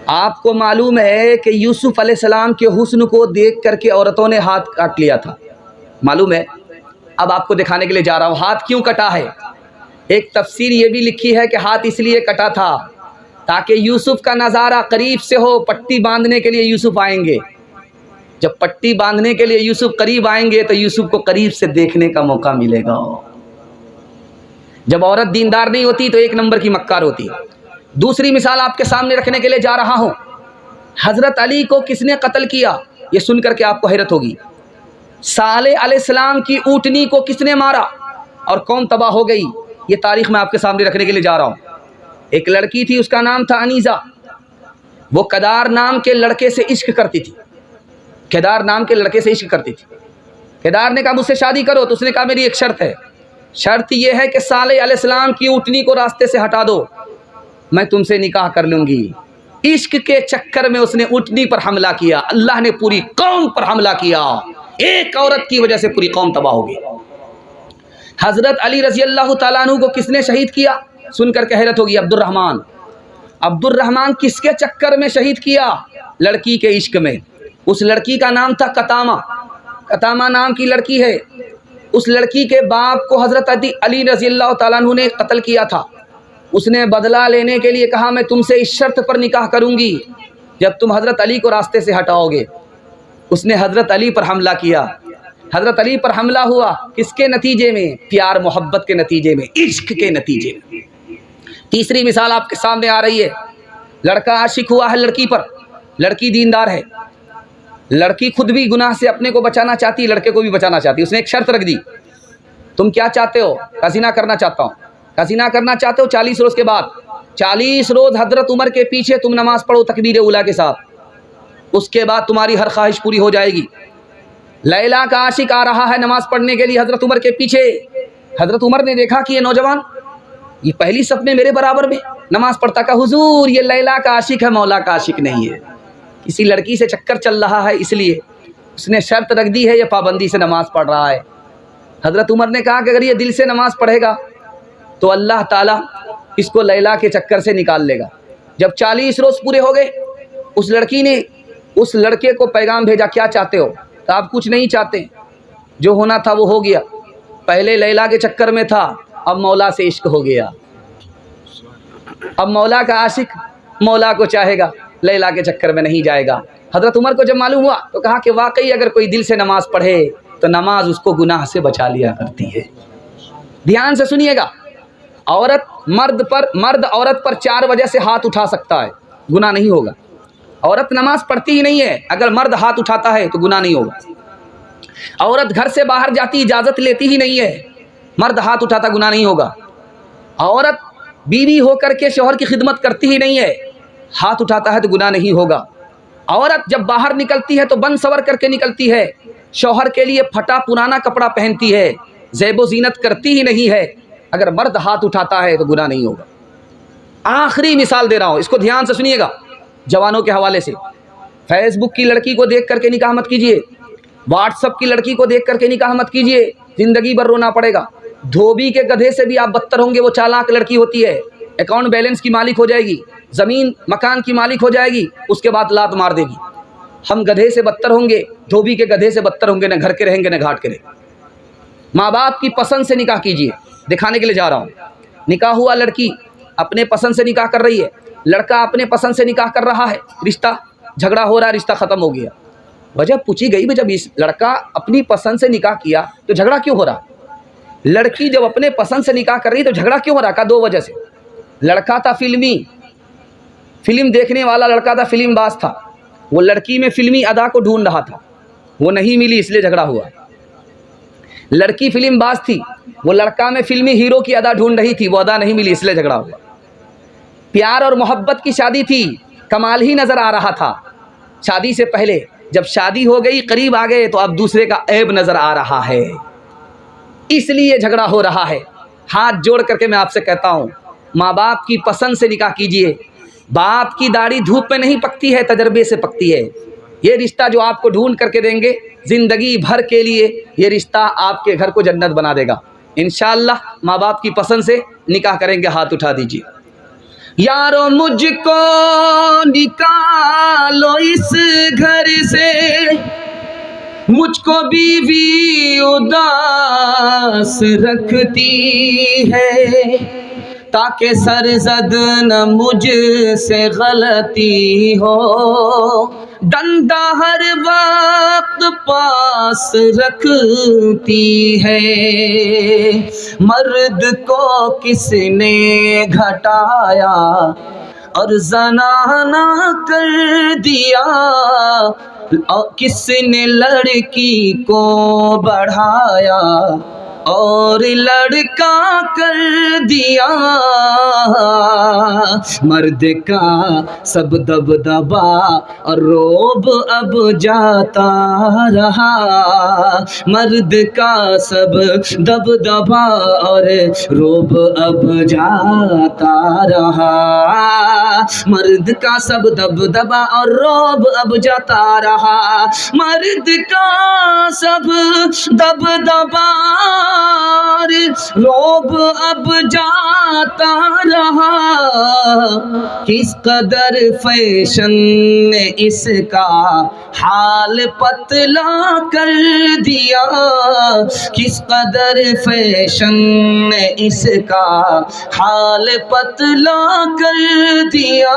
آپ کو معلوم ہے کہ یوسف علیہ السلام کے حسن کو دیکھ کر کے عورتوں نے ہاتھ کاٹ لیا تھا، معلوم ہے؟ اب آپ کو دکھانے کے لیے جا رہا ہوں ہاتھ کیوں کٹا ہے۔ ایک تفسیر یہ بھی لکھی ہے کہ ہاتھ اس لیے کٹا تھا تاکہ یوسف کا نظارہ قریب سے ہو۔ پٹی باندھنے کے لیے یوسف آئیں گے، جب پٹی باندھنے کے لیے یوسف قریب آئیں گے تو یوسف کو قریب سے دیکھنے کا موقع ملے گا۔ جب عورت دیندار نہیں ہوتی تو ایک نمبر کی مکار ہوتی ہے۔ دوسری مثال آپ کے سامنے رکھنے کے لیے جا رہا ہوں، حضرت علی کو کس نے قتل کیا؟ یہ سن کر کے آپ کو حیرت ہوگی۔ صالح علیہ السلام کی اونٹنی کو کس نے مارا اور قوم تباہ ہو گئی؟ یہ تاریخ میں آپ کے سامنے رکھنے کے لیے جا رہا ہوں۔ ایک لڑکی تھی، اس کا نام تھا انیزہ، وہ کدار نام کے لڑکے سے عشق کرتی تھی، کدار نام کے لڑکے سے عشق کرتی تھی۔ کدار نے کہا مجھ سے شادی کرو، تو اس نے کہا میری ایک شرط ہے، شرط یہ ہے کہ صالح علیہ السلام کی اونٹنی کو راستے سے ہٹا دو، میں تم سے نکاح کر لوں گی۔ عشق کے چکر میں اس نے اونٹنی پر حملہ کیا، اللہ نے پوری قوم پر حملہ کیا، ایک عورت کی وجہ سے پوری قوم تباہ ہو گئی۔ حضرت علی رضی اللہ تعالیٰ عنہ کو کس نے شہید کیا؟ سن کر کے حیرت ہوگی، عبد الرحمن۔ عبد الرحمن کس کے چکر میں شہید کیا؟ لڑکی کے عشق میں۔ اس لڑکی کا نام تھا قتامہ، قتامہ نام کی لڑکی ہے۔ اس لڑکی کے باپ کو حضرت علی رضی اللہ تعالیٰ عنہ نے قتل کیا تھا۔ اس نے بدلہ لینے کے لیے کہا میں تم سے اس شرط پر نکاح کروں گی جب تم حضرت علی کو راستے سے ہٹاؤ گے۔ اس نے حضرت علی پر حملہ کیا، حضرت علی پر حملہ ہوا کس کے نتیجے میں؟ پیار محبت کے نتیجے میں، عشق کے نتیجے میں۔ تیسری مثال آپ کے سامنے آ رہی ہے، لڑکا عاشق ہوا ہے لڑکی پر، لڑکی دیندار ہے، لڑکی خود بھی گناہ سے اپنے کو بچانا چاہتی، لڑکے کو بھی بچانا چاہتی۔ اس نے ایک شرط رکھ دی، تم کیا چاہتے ہو؟ زنا کرنا چاہتا ہوں۔ زنا کرنا چاہتے ہو 40 روز کے بعد، 40 روز حضرت عمر کے پیچھے تم نماز پڑھو تکبیر اولیٰ کے ساتھ، اس کے بعد تمہاری ہر خواہش پوری ہو جائے گی۔ لیلا کا عاشق آ رہا ہے نماز پڑھنے کے لیے حضرت عمر کے پیچھے۔ حضرت عمر نے دیکھا کہ یہ نوجوان یہ پہلی صف میں میرے برابر میں نماز پڑھتا، کا حضور یہ لیلا کا عاشق ہے، مولا کا عاشق نہیں ہے، کسی لڑکی سے چکر چل رہا ہے، اس لیے اس نے شرط رکھ دی ہے، یہ پابندی سے نماز پڑھ رہا ہے۔ حضرت عمر نے کہا کہ اگر یہ دل سے نماز پڑھے گا تو اللہ تعالیٰ اس کو لیلا کے چکر سے نکال لے گا۔ جب 40 روز پورے ہو گئے، اس لڑکی نے اس لڑکے کو پیغام بھیجا، کیا چاہتے ہو؟ تو آپ کچھ نہیں چاہتے، جو ہونا تھا وہ ہو گیا، پہلے لیلا کے چکر میں تھا، اب مولا سے عشق ہو گیا، اب مولا کا عاشق مولا کو چاہے گا، لیلا کے چکر میں نہیں جائے گا۔ حضرت عمر کو جب معلوم ہوا تو کہا کہ واقعی اگر کوئی دل سے نماز پڑھے تو نماز اس کو گناہ سے بچا لیا کرتی ہے۔ دھیان سے سنیے گا، مرد عورت پر 4 وجہ سے ہاتھ اٹھا سکتا ہے، گناہ نہیں ہوگا۔ عورت نماز پڑھتی ہی نہیں ہے، اگر مرد ہاتھ اٹھاتا ہے تو گناہ نہیں ہوگا۔ عورت گھر سے باہر جاتی اجازت لیتی ہی نہیں ہے، مرد ہاتھ اٹھاتا گناہ نہیں ہوگا۔ عورت بیوی ہو کر کے شوہر کی خدمت کرتی ہی نہیں ہے، ہاتھ اٹھاتا ہے تو گناہ نہیں ہوگا۔ عورت جب باہر نکلتی ہے تو بن سور کر کے نکلتی ہے، شوہر کے لیے پھٹا پرانا کپڑا پہنتی ہے، زیب و زینت کرتی ہی نہیں ہے، اگر مرد ہاتھ اٹھاتا ہے تو گناہ نہیں ہوگا۔ آخری مثال دے رہا ہوں، اس کو دھیان سے سنیے گا، جوانوں کے حوالے سے۔ فیس بک کی لڑکی کو دیکھ کر کے نکاح مت کیجیے، واٹس ایپ کی لڑکی کو دیکھ کر کے نکاح مت کیجیے، زندگی بھر رونا پڑے گا۔ دھوبی کے گدھے سے بھی آپ بدتر ہوں گے، وہ چالاک لڑکی ہوتی ہے، اکاؤنٹ بیلنس کی مالک ہو جائے گی، زمین مکان کی مالک ہو جائے گی، اس کے بعد لات مار دے گی۔ ہم گدھے سے بدتر ہوں گے، دھوبی کے گدھے سے بدتر ہوں گے، نہ گھر کے رہیں گے نہ گھاٹ کے رہیں گے۔ ماں باپ کی پسند سے نکاح کیجیے، دکھانے کے لیے جا رہا ہوں۔ نکاح ہوا، لڑکی اپنے پسند سے نکاح کر رہی ہے، لڑکا اپنے پسند سے نکاح کر رہا ہے، رشتہ جھگڑا ہو رہا ہے، رشتہ ختم ہو گیا۔ وجہ پوچھی گئی جب اس لڑکا اپنی پسند سے نکاح کیا تو جھگڑا کیوں ہو رہا؟ لڑکی جب اپنے پسند سے نکاح کر رہی تو جھگڑا کیوں ہو رہا؟ کا 2 وجہ سے۔ لڑکا تھا فلم دیکھنے والا لڑکا تھا، فلم باز تھا، وہ لڑکی میں فلمی ادا کو ڈھونڈ رہا تھا، وہ نہیں ملی اس لیے جھگڑا ہوا۔ لڑکی فلم باز تھی، وہ لڑکا میں فلمی ہیرو کی ادا ڈھونڈ رہی تھی، وہ ادا نہیں ملی اس لیے جھگڑا ہوا۔ پیار اور محبت کی شادی تھی، کمال ہی نظر آ رہا تھا شادی سے پہلے، جب شادی ہو گئی قریب آ گئے تو اب دوسرے کا عیب نظر آ رہا ہے، اس لیے جھگڑا ہو رہا ہے۔ ہاتھ جوڑ کر کے میں آپ سے کہتا ہوں، ماں باپ کی پسند سے نکاح کیجیے۔ باپ کی داڑھی دھوپ میں نہیں پکتی ہے، تجربے سے پکتی ہے۔ یہ رشتہ جو آپ کو ڈھونڈ کر کے دیں گے زندگی بھر کے لیے، یہ رشتہ آپ کے گھر کو جنت بنا دے گا۔ انشاءاللہ ماں باپ کی پسند سے نکاح کریں گے، ہاتھ اٹھا دیجیے۔ یارو مجھ کو نکالو اس گھر سے، مجھ کو بیوی اداس رکھتی ہے، تاکہ سرزد نہ مجھ سے غلطی ہو، ڈنڈا ہر وقت پاس رکھتی ہے۔ مرد کو کس نے گھٹایا اور زنانہ کر دیا، اور کس نے لڑکی کو بڑھایا اور لڑکا کر دیا۔ مرد کا سب دبدبا اور روب اب جاتا رہا، مرد کا سب دبدبا اور روب اب جاتا رہا، مرد کا سب دبدبا اور روب اب جاتا رہا، مرد کا سب دبدبا اور روب اب جاتا رہا، کس قدر فیشن نے اس کا حال پتلا کر دیا، کس قدر فیشن نے اس کا حال پتلا کر دیا۔